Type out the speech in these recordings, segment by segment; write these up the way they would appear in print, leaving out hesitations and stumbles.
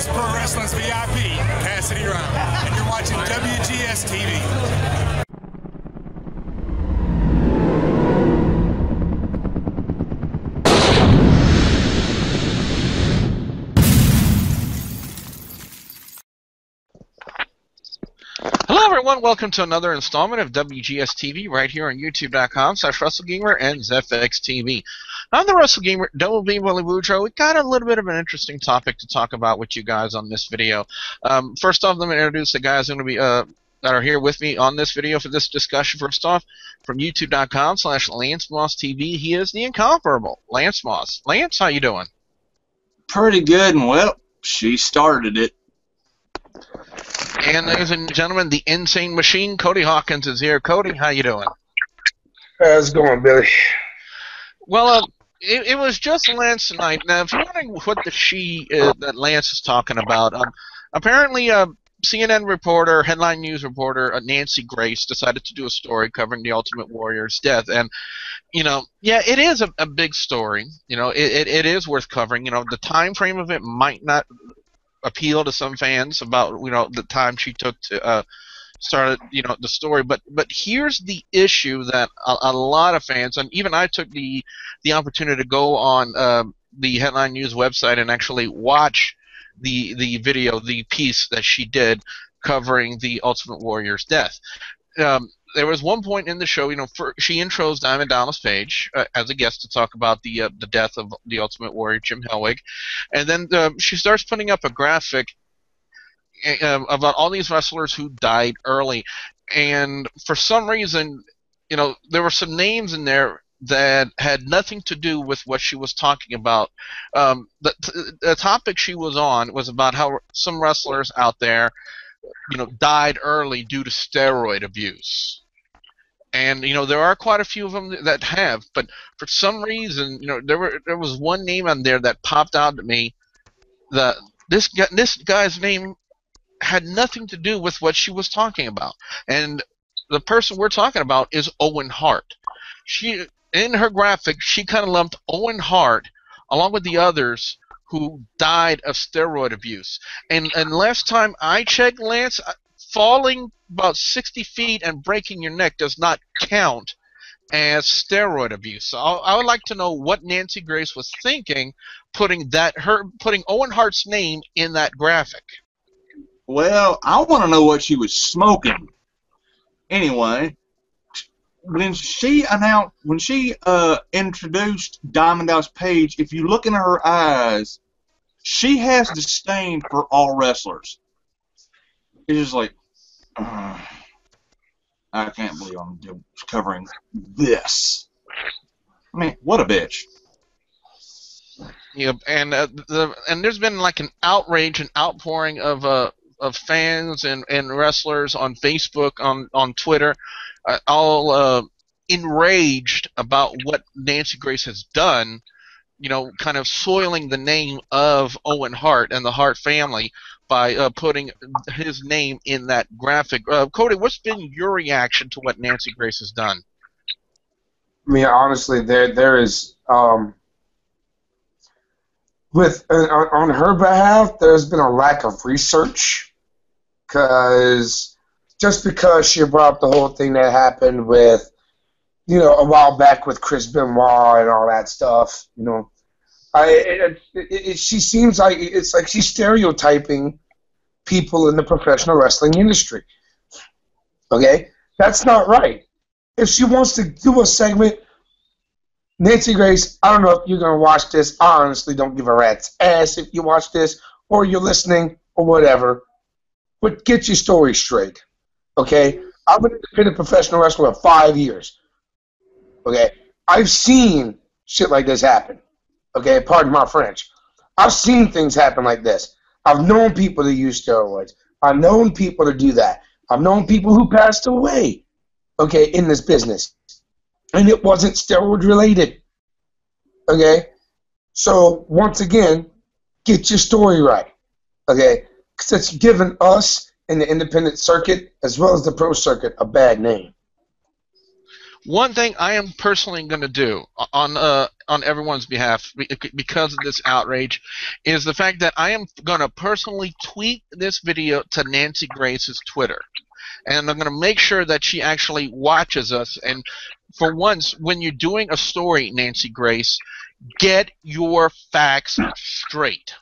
is Pro Wrestling's VIP, Cassidy Round, and you're watching WGS-TV. Hello everyone, welcome to another installment of WGS-TV right here on YouTube.com/WrestleGamer and ZFX-TV. I'm the WrestleGamer, Double B Willie Woodrow. We got a little bit of an interesting topic to talk about with you guys on this video. First off, let me introduce the guys going to be that are here with me on this video for this discussion. First off, from YouTube.com/LanceMossTV, he is the incomparable Lance Moss. Lance, how you doing? Pretty good, and well, she started it. And ladies and gentlemen, the Insane Machine, Cody Hawkins, is here. Cody, how you doing? How's it going, Billy? Well, it was just Lance tonight. Now, if you're wondering what the she that Lance is talking about, apparently CNN reporter, headline news reporter Nancy Grace decided to do a story covering the Ultimate Warrior's death. And, you know, yeah, it is a big story. You know, it is worth covering. You know, the time frame of it might not appeal to some fans about, you know, the time she took to start, you know, the story, but here's the issue that a lot of fans, and even I took the opportunity to go on the Headline News website and actually watch the video, the piece that she did covering the Ultimate Warrior's death. There was one point in the show, you know, she intros Diamond Dallas Page as a guest to talk about the death of the Ultimate Warrior, Jim Hellwig, and then she starts putting up a graphic about all these wrestlers who died early, and for some reason, you know, there were some names in there that had nothing to do with what she was talking about. The topic she was on was about how some wrestlers out there, you know, died early due to steroid abuse. And, you know, there are quite a few of them that have, but for some reason, you know, there was one name on there that popped out to me. This guy's name had nothing to do with what she was talking about. And the person we're talking about is Owen Hart. She, in her graphic, she kind of lumped Owen Hart along with the others who died of steroid abuse. And last time I checked, Lance, falling about 60 feet and breaking your neck does not count as steroid abuse. So I would like to know what Nancy Grace was thinking putting Owen Hart's name in that graphic. Well, I want to know what she was smoking. Anyway, when she introduced Diamond Dallas Page, if you look in her eyes, she has disdain for all wrestlers. It's just like, I can't believe I'm covering this. I mean, what a bitch. Yep, and there's been like an outrage, an outpouring of fans and wrestlers on Facebook, on Twitter, all enraged about what Nancy Grace has done, you know, kind of soiling the name of Owen Hart and the Hart family by putting his name in that graphic. Cody, what's been your reaction to what Nancy Grace has done? I mean, honestly, there is on her behalf, there's been a lack of research, because just because she brought up the whole thing that happened with, you know, a while back with Chris Benoit and all that stuff, you know, she seems like it's like she's stereotyping people in the professional wrestling industry. Okay, that's not right. If she wants to do a segment, Nancy Grace, I don't know if you're gonna watch this. I honestly don't give a rat's ass if you watch this or you're listening or whatever. But get your story straight. Okay, I've been an independent professional wrestler for 5 years. Okay, I've seen shit like this happen. Okay, pardon my French. I've seen things happen like this. I've known people to use steroids. I've known people to do that. I've known people who passed away, okay, in this business. And it wasn't steroid related. Okay? So, once again, get your story right. Okay? Because it's given us in the independent circuit, as well as the pro circuit, a bad name. One thing I am personally going to do on everyone's behalf because of this outrage is the fact that I am going to personally tweet this video to Nancy Grace's Twitter, and I'm going to make sure that she actually watches us. And for once, when you're doing a story, Nancy Grace, get your facts straight.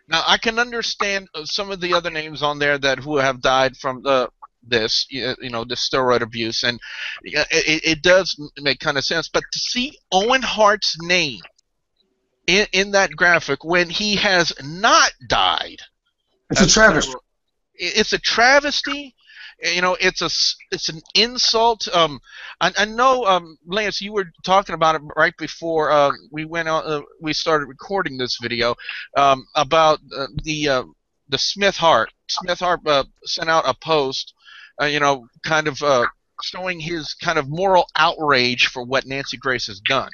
Now, I can understand some of the other names on there who have died from this steroid abuse, and it does make kind of sense. But to see Owen Hart's name in that graphic when he has not died, it's a travesty. It's a travesty. It's an insult. I know, Lance, you were talking about it right before we started recording this video about the Smith Hart. Smith Hart sent out a post, kind of showing his kind of moral outrage for what Nancy Grace has done.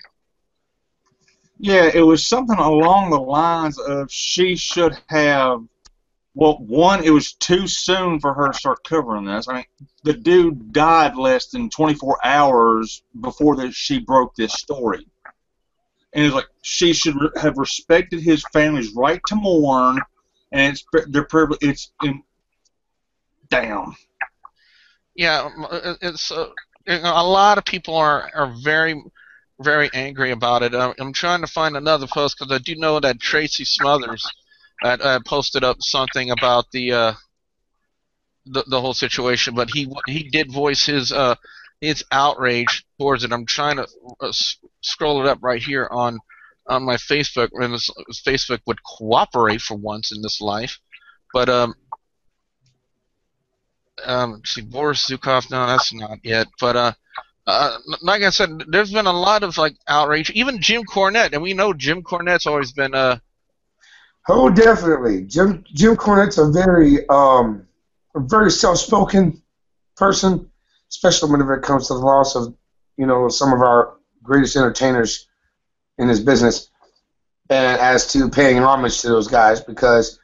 Yeah, it was something along the lines of she should have. Well, one, it was too soon for her to start covering this. I mean, the dude died less than 24 hours before she broke this story. And it's like she should have respected his family's right to mourn, and damn. Yeah, it's a lot of people are very, very angry about it. I'm trying to find another post because I do know that Tracy Smothers posted up something about the whole situation, but he did voice his outrage towards it. I'm trying to scroll it up right here on my Facebook, and Facebook would cooperate for once in this life. But see, Boris Zukov, no, that's not it. But like I said, there's been a lot of outrage. Even Jim Cornette, and we know Jim Cornette's always been Oh, definitely. Jim Cornette's a very self-spoken person, especially whenever it comes to the loss of, some of our greatest entertainers in this business, and as to paying homage to those guys, because,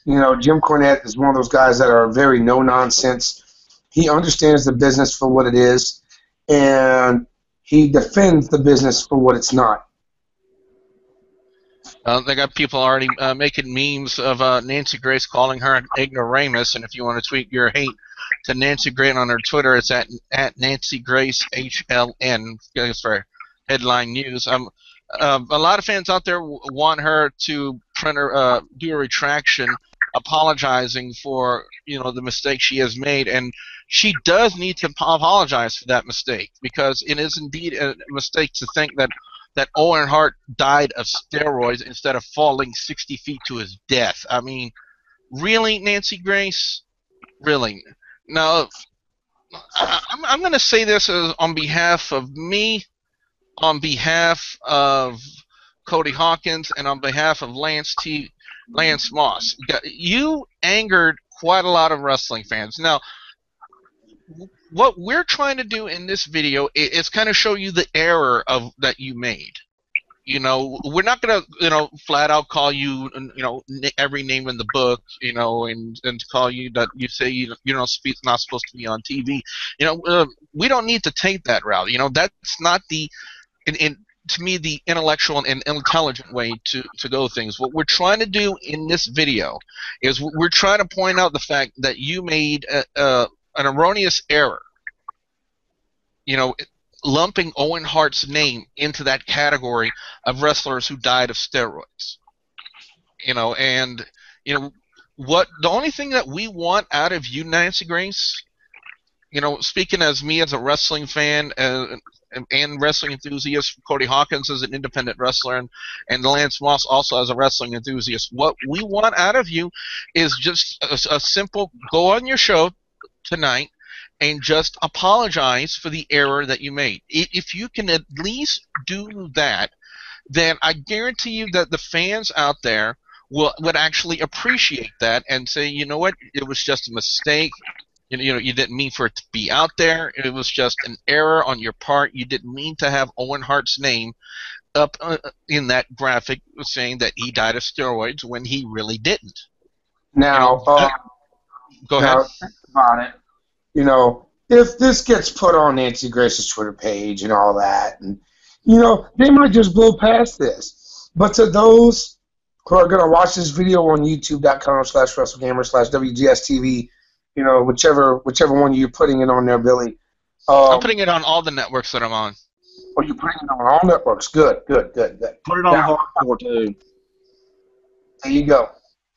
Jim Cornette is one of those guys that are very no-nonsense. He understands the business for what it is, and he defends the business for what it's not. They got people already making memes of Nancy Grace calling her an ignoramus, and if you want to tweet your hate to Nancy Grace on her Twitter, it's at Nancy Grace HLN for headline news. A lot of fans out there want her to do a retraction, apologizing for the mistake she has made, and she does need to apologize for that mistake, because it is indeed a mistake to think that Owen Hart died of steroids instead of falling 60 feet to his death. I mean, really, Nancy Grace? Really? Now, I'm going to say this on behalf of me, on behalf of Cody Hawkins, and on behalf of Lance Moss. You angered quite a lot of wrestling fans. Now, what we're trying to do in this video is kind of show you the error that you made. We're not gonna flat out call you every name in the book, and call you that you say you're not supposed to be on TV. We don't need to take that route. That's not to me the intellectual and intelligent way to go things. What we're trying to do in this video is we're trying to point out the fact that you made an erroneous error, lumping Owen Hart's name into that category of wrestlers who died of steroids. And what the only thing that we want out of you, Nancy Grace, speaking as me as a wrestling fan and wrestling enthusiast, Cody Hawkins as an independent wrestler, and Lance Moss also as a wrestling enthusiast, what we want out of you is just a simple go on your show tonight and just apologize for the error that you made. If you can at least do that, then I guarantee you that the fans out there would actually appreciate that and say, you know what, it was just a mistake. You didn't mean for it to be out there. It was just an error on your part. You didn't mean to have Owen Hart's name up in that graphic saying that he died of steroids when he really didn't. Now, go ahead. Think about it. if this gets put on Nancy Grace's Twitter page and all that, and they might just blow past this. But to those who are going to watch this video on youtube.com/WrestleGamer/WGS-TV, whichever one you're putting it on there, Billy. I'm putting it on all the networks that I'm on. Oh, you're putting it on all networks. Good. Put it on hardcore too. There you go.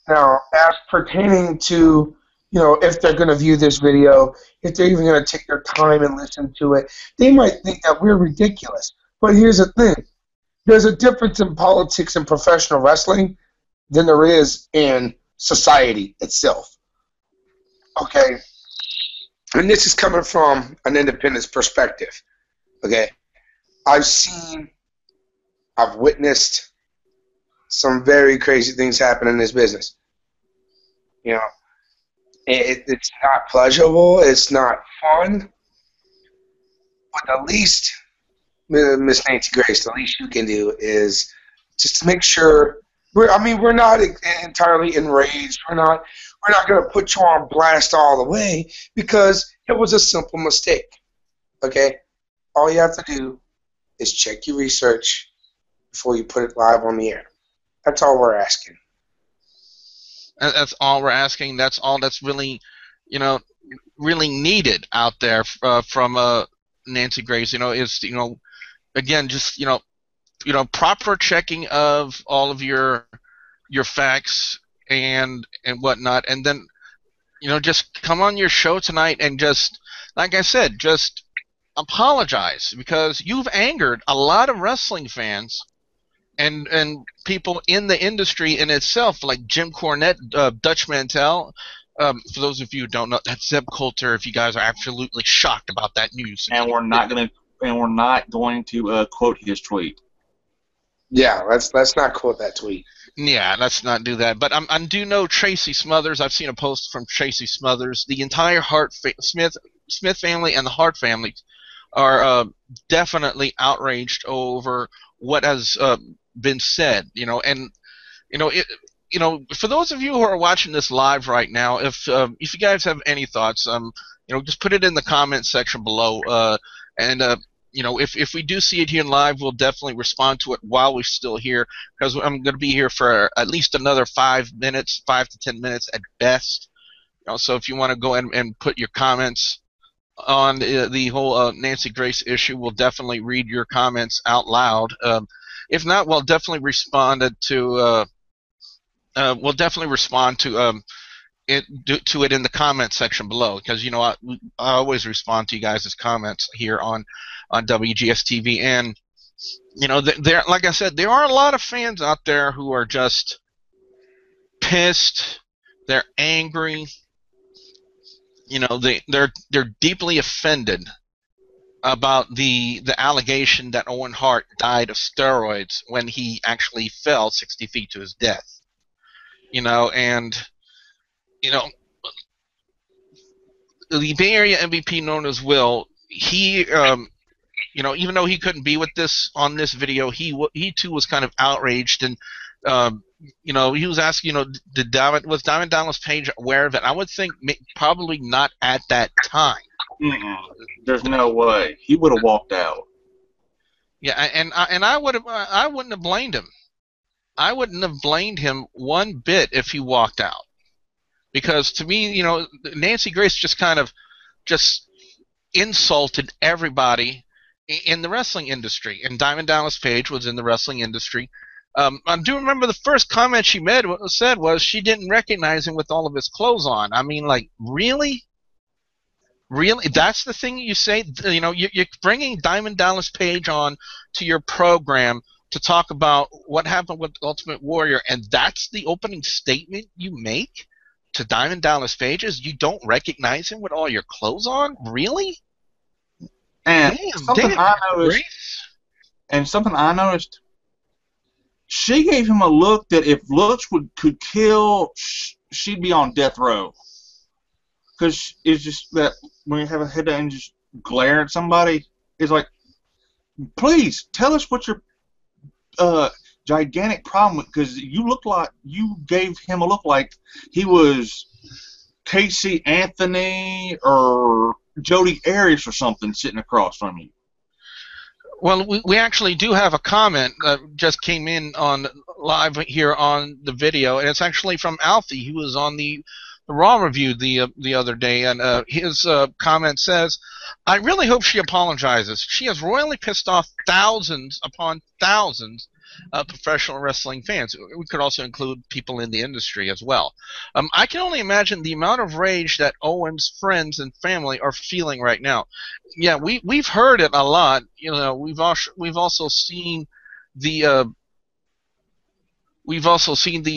Now, as pertaining to, if they're going to view this video, if they're even going to take their time and listen to it, they might think that we're ridiculous. But here's the thing. There's a difference in politics and professional wrestling than there is in society itself. Okay? And this is coming from an independent perspective. Okay? I've witnessed some very crazy things happen in this business. It's not pleasurable. It's not fun. But the least, Miss Nancy Grace, the least you can do is just to make sure. We're not entirely enraged. We're not going to put you on blast all the way because it was a simple mistake. Okay, all you have to do is check your research before you put it live on the air. That's all we're asking. That's all we're asking. That's all that's really, really needed out there from Nancy Grace. Is again, just proper checking of all of your facts and whatnot, and then just come on your show tonight and just, like I said, just apologize because you've angered a lot of wrestling fans. And people in the industry in itself, like Jim Cornette, Dutch Mantel. For those of you who don't know, that's Zeb Coulter. If you guys are absolutely shocked about that news, and we're not going to quote his tweet. Yeah, let's not quote that tweet. Yeah, let's not do that. But I do know Tracy Smothers. I've seen a post from Tracy Smothers. The entire Smith family and the Hart family are definitely outraged over what has been said, and for those of you who are watching this live right now, if you guys have any thoughts, just put it in the comment section below, and if we do see it here live, we'll definitely respond to it while we're still here, because I'm going to be here for at least another 5 to 10 minutes at best. So if you want to go ahead and put your comments on the whole Nancy Grace issue, we'll definitely read your comments out loud. If not, we'll definitely respond to it in the comment section below, because I always respond to you guys' comments here on WGS-TV, and there, like I said, there are a lot of fans out there who are just pissed. They're angry. They're deeply offended about the allegation that Owen Hart died of steroids when he actually fell 60 feet to his death. The Bay Area MVP known as Will, he even though he couldn't be with this on this video, he too was kind of outraged, and he was asking, was Diamond Dallas Page aware of it? I would think probably not at that time. There's no way he would have walked out. Yeah, and I wouldn't have blamed him. I wouldn't have blamed him one bit if he walked out, because to me, Nancy Grace just kind of insulted everybody in the wrestling industry, and Diamond Dallas Page was in the wrestling industry. I do remember the first comment she said was she didn't recognize him with all of his clothes on. I mean, like, really? Really? That's the thing you say? You're bringing Diamond Dallas Page on to your program to talk about what happened with Ultimate Warrior, and that's the opening statement you make to Diamond Dallas Page is you don't recognize him with all your clothes on? Really? And something I noticed, she gave him a look that if looks could kill, she'd be on death row. Because it's just that when you have a head and just glare at somebody, it's like, please tell us what your gigantic problem, because you gave him a look like he was Casey Anthony or Jody Arias or something sitting across from you. Well, we actually do have a comment that just came in on live here on the video, and it's actually from Alfie, who was on the Raw review the other day, and his comment says, "I really hope she apologizes. She has royally pissed off thousands upon thousands of professional wrestling fans. We could also include people in the industry as well. I can only imagine the amount of rage that Owen's friends and family are feeling right now." Yeah, we've heard it a lot. You know, we've also seen the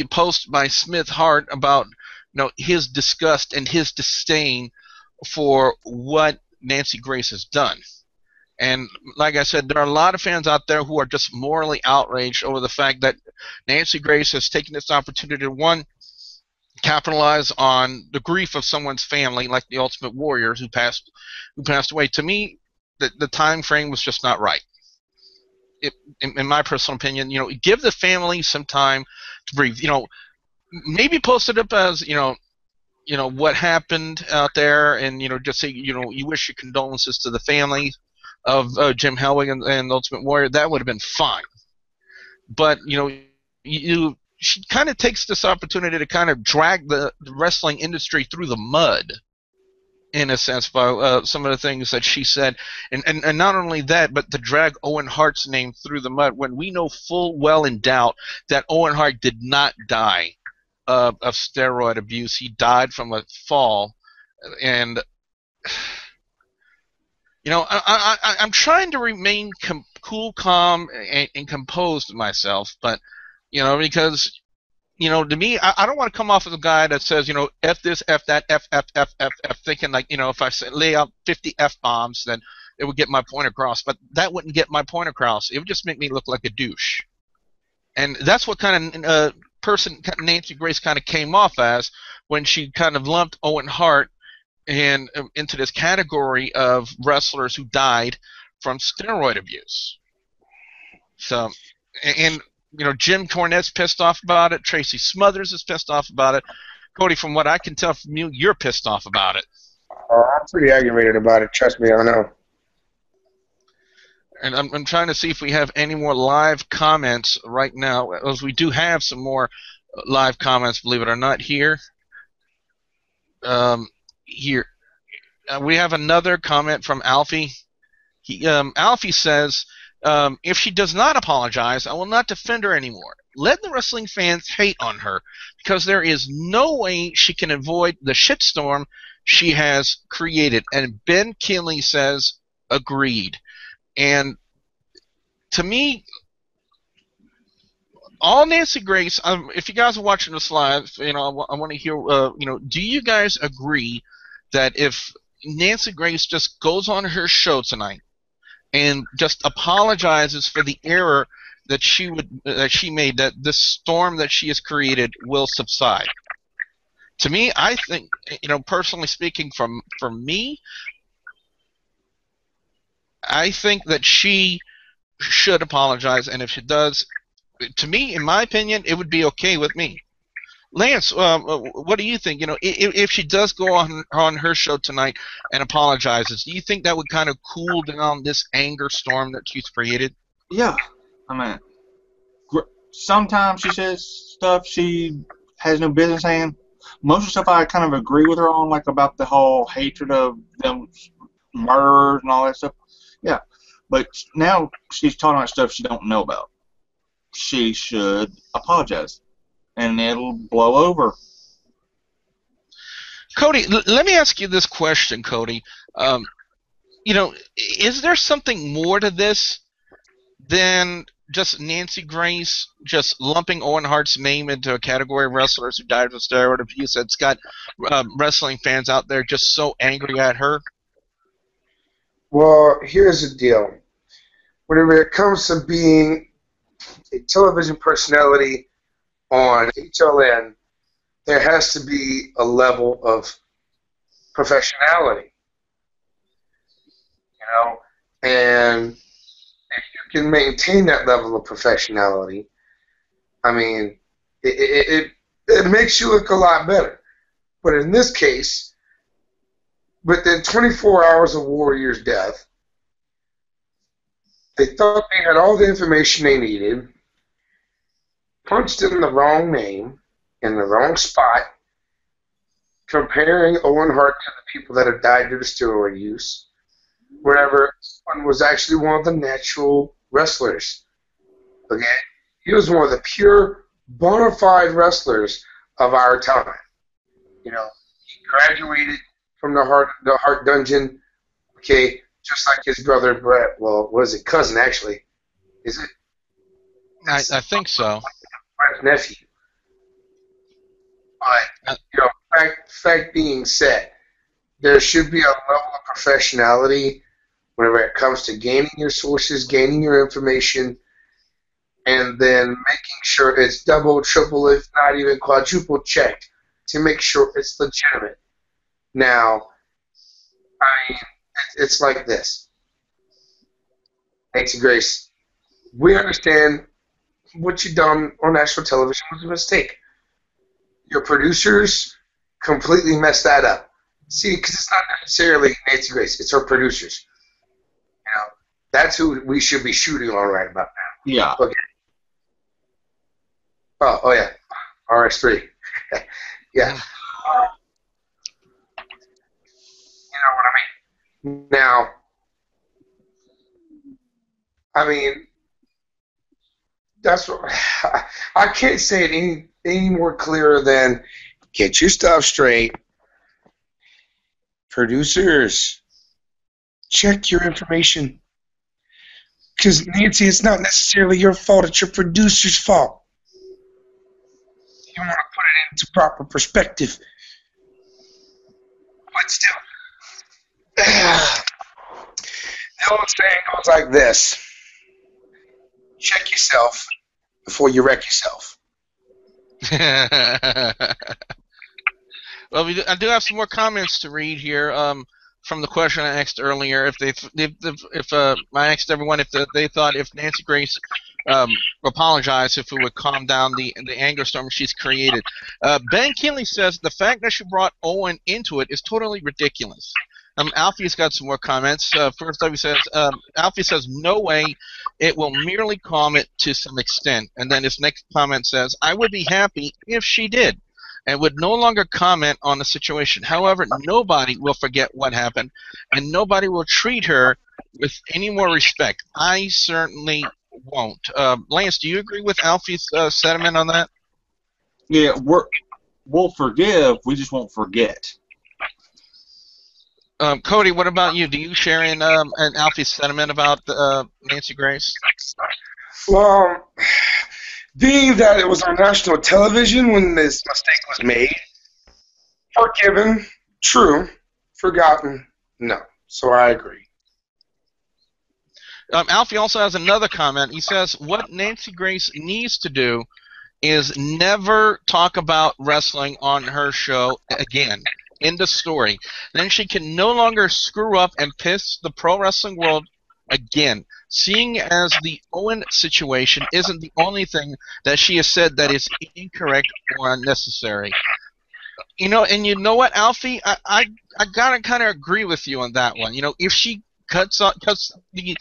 post by Smith Hart about his disgust and his disdain for what Nancy Grace has done. And like I said, there are a lot of fans out there who are just morally outraged over the fact that Nancy Grace has taken this opportunity to, one, capitalize on the grief of someone's family, like the Ultimate Warrior who passed away. To me, the time frame was just not right. In my personal opinion, give the family some time to breathe. Maybe post it up as what happened out there, and just say you wish your condolences to the family of Jim Hellwig and Ultimate Warrior. That would have been fine. But she kind of takes this opportunity to kind of drag the wrestling industry through the mud, in a sense, by some of the things that she said, and not only that, but to drag Owen Hart's name through the mud when we know full well in doubt that Owen Hart did not die of steroid abuse. He died from a fall, and I'm trying to remain cool, calm, and composed myself, but because to me, I don't want to come off as a guy that says F this, F that, F, thinking like if I lay out 50 F bombs, then it would get my point across. But that wouldn't get my point across. It would just make me look like a douche, and that's what kind of person Nancy Grace kind of came off as when she kind of lumped Owen Hart and into this category of wrestlers who died from steroid abuse. So, and Jim Cornette's pissed off about it. Tracy Smothers is pissed off about it. Cody, from what I can tell from you, you're pissed off about it. I'm pretty aggravated about it. Trust me, I know. And I'm trying to see if we have any more live comments right now, as we do have some more live comments, believe it or not, here. We have another comment from Alfie. Alfie says, if she does not apologize, I will not defend her anymore. Let the wrestling fans hate on her, because there is no way she can avoid the shitstorm she has created. And Ben Kinley says, agreed. And to me, all Nancy Grace, if you guys are watching this live, I want to hear, do you guys agree that if Nancy Grace just goes on her show tonight and just apologizes for the error that she made, that this storm that she has created will subside? To me, I think, personally speaking, for me, I think that she should apologize, and if she does, to me, in my opinion, it would be okay with me. Lance, what do you think? If she does go on her show tonight and apologizes, do you think that would kind of cool down this anger storm that she's created? Yeah, I mean, sometimes she says stuff she has no business saying. Most of the stuff I kind of agree with her on, like about the whole hatred of them murderers and all that stuff. Yeah, but now she's talking about stuff she don't know about. She should apologize, and it'll blow over. Cody, let me ask you this question, Cody. Is there something more to this than just Nancy Grace just lumping Owen Hart's name into a category of wrestlers who died of steroid abuse that's got wrestling fans out there just so angry at her? Well, here's the deal. Whenever it comes to being a television personality on HLN, there has to be a level of professionality, and if you can maintain that level of professionality, I mean, it makes you look a lot better. But in this case, within 24 hours of Warrior's death, they thought they had all the information they needed, punched in the wrong name, in the wrong spot, comparing Owen Hart to the people that have died due to steroid use, wherever one was actually one of the natural wrestlers. Okay? He was one of the pure, bona fide wrestlers of our time. You know, he graduated from the Hart Dungeon, okay, just like his brother Brett. Well, what is it? Cousin, actually. Is it? I think so. Brett's nephew. But, you know, fact being said, there should be a level of professionality whenever it comes to gaining your sources, gaining your information, and then making sure it's double, triple, if not even quadruple checked to make sure it's legitimate. Now, I mean, it's like this. Nancy Grace, we understand what you done on national television was a mistake. Your producers completely messed that up. See, because it's not necessarily Nancy Grace, it's her producers. You know, that's who we should be shooting on right about now. Yeah. Okay. Oh yeah, RX3. Yeah. You know what I mean? Now, I mean, that's what I can't say it any more clearer than get your stuff straight. Producers, check your information. Because, Nancy, it's not necessarily your fault, it's your producer's fault. You want to put it into proper perspective. But still, the old saying goes like this: check yourself before you wreck yourself. Well, I do have some more comments to read here from the question I asked earlier. I asked everyone if they thought if Nancy Grace apologized, if it would calm down the anger storm she's created. Ben Kinley says the fact that she brought Owen into it is totally ridiculous. Alfie's got some more comments. First, Alfie says, no way, it will merely calm it to some extent. And then his next comment says, I would be happy if she did, and would no longer comment on the situation. However, nobody will forget what happened, and nobody will treat her with any more respect. I certainly won't. Lance, do you agree with Alfie's sentiment on that? Yeah, we'll forgive, we just won't forget. Cody, what about you? Do you share in Alfie's sentiment about Nancy Grace? Well, being that it was on national television when this mistake was made, forgiven, true, forgotten, no. So I agree. Alfie also has another comment. He says, what Nancy Grace needs to do is never talk about wrestling on her show again. End of story. Then she can no longer screw up and piss the pro wrestling world again. Seeing as the Owen situation isn't the only thing that she has said that is incorrect or unnecessary. You know, and you know what, Alfie? I gotta kind of agree with you on that one. You know, if she cuts the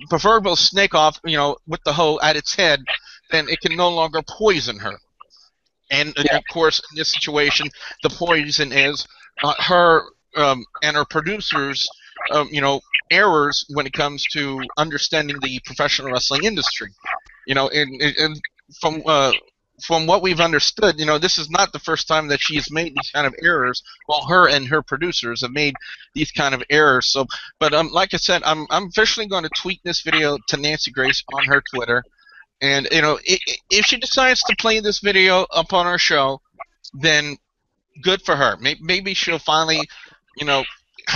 proverbial snake off, with the hoe at its head, then it can no longer poison her. And of course, in this situation, the poison is her and her producers, errors when it comes to understanding the professional wrestling industry. And from what we've understood, this is not the first time that she has made these kind of errors. Well, her and her producers have made these kind of errors. So, but like I said, I'm officially going to tweet this video to Nancy Grace on her Twitter. And, if she decides to play this video up on our show, then good for her. Maybe she'll finally,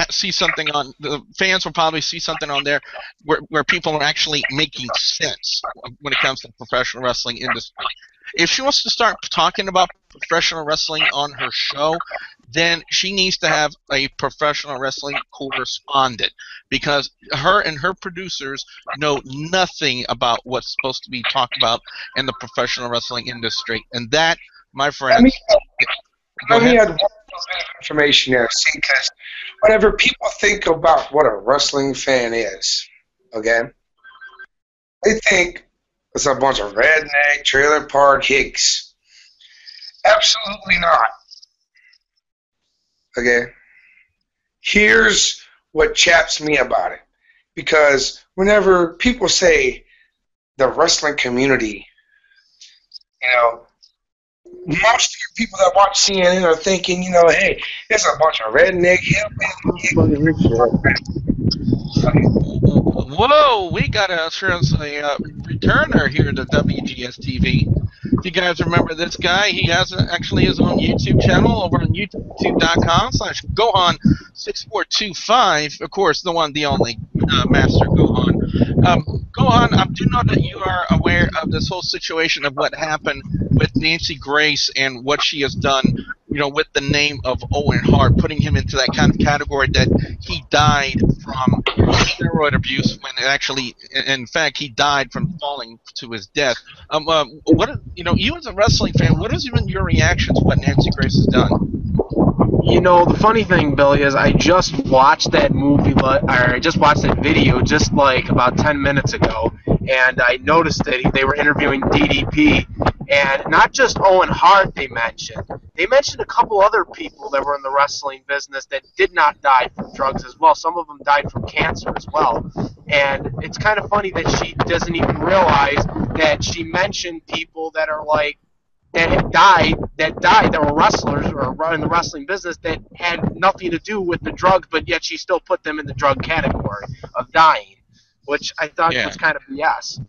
see something on – the fans will probably see something on there where people are actually making sense when it comes to the professional wrestling industry. If she wants to start talking about professional wrestling on her show, then she needs to have a professional wrestling correspondent, because her and her producers know nothing about what's supposed to be talked about in the professional wrestling industry. And that, my friends... Let me add one little bit of information there. See, because whenever people think about what a wrestling fan is, okay, they think it's a bunch of redneck trailer park hicks. Absolutely not. Okay? Here's what chaps me about it. Because whenever people say the wrestling community, you know, most of the people that watch CNN are thinking, you know, hey, there's a bunch of redneck Whoa, we got a returner here to WGS-TV. If you guys remember this guy, he has actually his own YouTube channel over on youtube.com/Gohan6425. Of course, the one, the only, Master Gohan. Gohan, I do know that you are aware of this whole situation of what happened with Nancy Grace and what she has done, you know, with the name of Owen Hart, putting him into that kind of category that he died from steroid abuse when actually, in fact, he died from falling to his death. You know, you as a wrestling fan, what has been your reaction to what Nancy Grace has done? You know, the funny thing, Billy, is I just watched that movie, or I just watched that video just like about 10 minutes ago, and I noticed that they were interviewing DDP, and not just Owen Hart they mentioned a couple other people that were in the wrestling business that did not die from drugs as well. Some of them died from cancer as well, and it's kind of funny that she doesn't even realize that she mentioned people that are like, that were wrestlers or in the wrestling business that had nothing to do with the drugs, but yet she still put them in the drug category of dying, which I thought was kind of BS.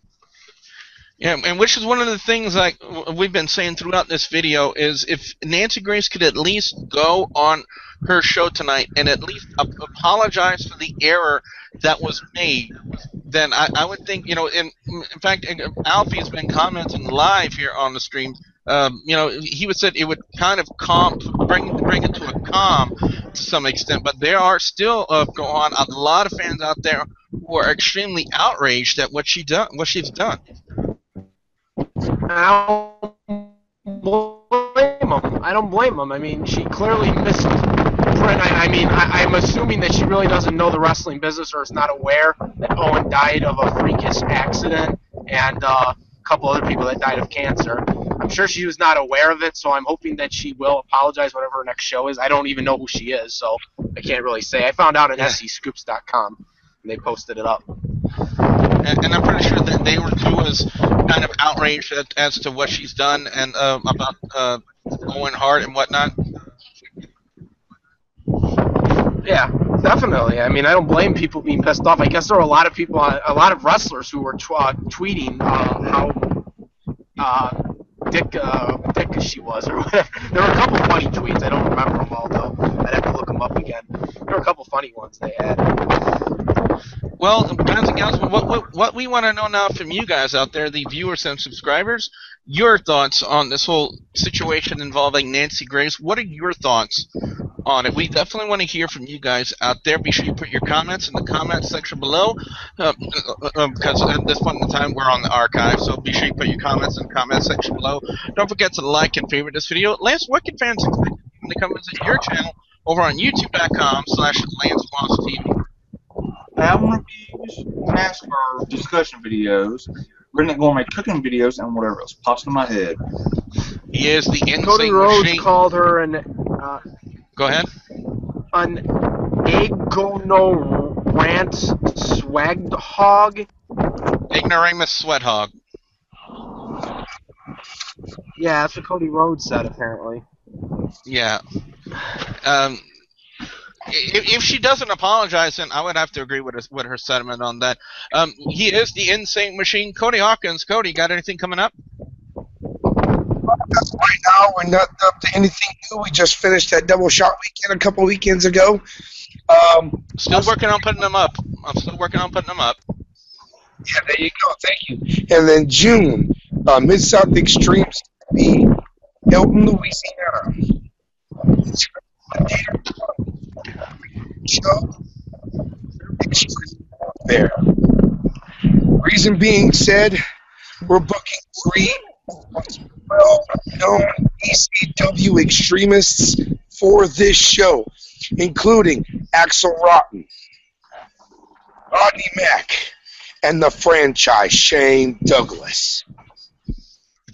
Yeah, and which is one of the things like we've been saying throughout this video is if Nancy Grace could at least go on her show tonight and at least apologize for the error that was made, then I would think, you know, in fact, Alfie has been commenting live here on the stream. You know, he would said it would kind of bring it to a calm to some extent, but there are still go on a lot of fans out there who are extremely outraged at what she's done. I don't blame him. I mean, she clearly missed. I mean, I'm assuming that she really doesn't know the wrestling business or is not aware that Owen died of a freakish accident and a couple other people that died of cancer. I'm sure she was not aware of it, so I'm hoping that she will apologize whatever her next show is. I don't even know who she is, so I can't really say. I found out at SCScoops.com, and they posted it up. And I'm pretty sure that they were too as kind of outraged as to what she's done and about Owen Hart and whatnot. Yeah, definitely. I mean, I don't blame people being pissed off. I guess there were a lot of people, a lot of wrestlers who were tweeting how dick she was or whatever. There were a couple funny tweets. I don't remember them all though. I'd have to look them up again. There were a couple funny ones they had. Well, guys and gals, what we want to know now from you guys out there, the viewers and subscribers, your thoughts on this whole situation involving Nancy Grace. What are your thoughts on it? We definitely want to hear from you guys out there. Be sure you put your comments in the comment section below, because at this point in time we're on the archive, so be sure you put your comments in the comment section below. Don't forget to like and favorite this video. Lance, what can fans expect when they come visit your channel over on youtube.com/LanceWassTV? I'm going to use NASCAR discussion videos. We're going to go on my cooking videos and whatever else pops in my head. He is the insane Cody Rhodes machine. called her an Go ahead. An ignorant swag hog. Ignoramus sweat hog. Yeah, that's what Cody Rhodes said apparently. Yeah. If she doesn't apologize, then I would have to agree with her sentiment on that. He is the insane machine. Cody Hawkins. Cody, got anything coming up? Right now, we're not up to anything new. We just finished that double shot weekend a couple weekends ago. Still working on putting them up. I'm still working on putting them up. Yeah, there you go. Thank you. And then June, Mid-South Extremes be Hilton, Louisiana. There. Reason being said, we're booking 3 well-known ECW extremists for this show, including Axel Rotten, Rodney Mack, and the franchise Shane Douglas.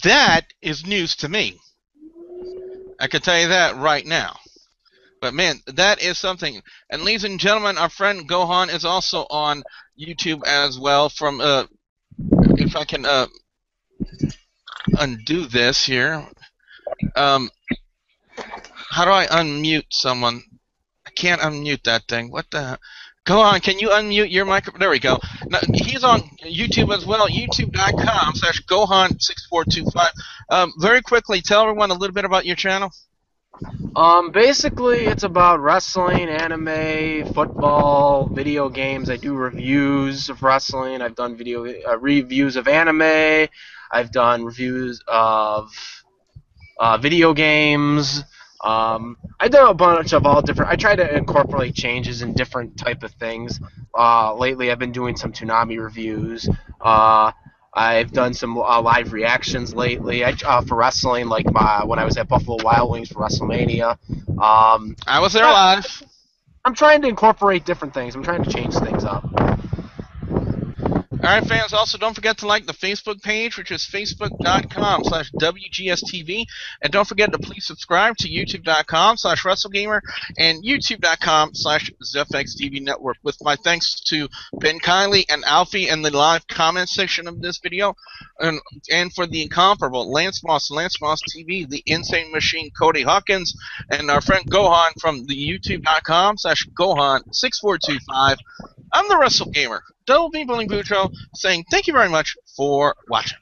That is news to me. I can tell you that right now. But man, that is something. And ladies and gentlemen, our friend Gohan is also on YouTube as well. From if I can undo this here. How do I unmute someone? I can't unmute that thing. What the? Gohan, can you unmute your microphone? There we go. Now, he's on YouTube as well. YouTube.com/Gohan6425. Very quickly, tell everyone a little bit about your channel. Basically, it's about wrestling, anime, football, video games. I do reviews of wrestling. I've done reviews of anime. I've done reviews of video games. I do a bunch of all different. I try to incorporate changes in different type of things. Lately, I've been doing some Toonami reviews. I've done some live reactions lately for wrestling, like when I was at Buffalo Wild Wings for WrestleMania. I was there live. I'm trying to incorporate different things. I'm trying to change things up. All right, fans, also don't forget to like the Facebook page, which is facebook.com/WGS-TV. And don't forget to please subscribe to youtube.com/WrestleGamer and youtube.com/ZFXTV Network. With my thanks to Ben Kiley and Alfie in the live comment section of this video. And for the incomparable Lance Moss TV, the Insane Machine Cody Hawkins, and our friend Gohan from the youtube.com/Gohan6425. I'm the WrestleGamer, Double B Billing Boudreaux, saying thank you very much for watching.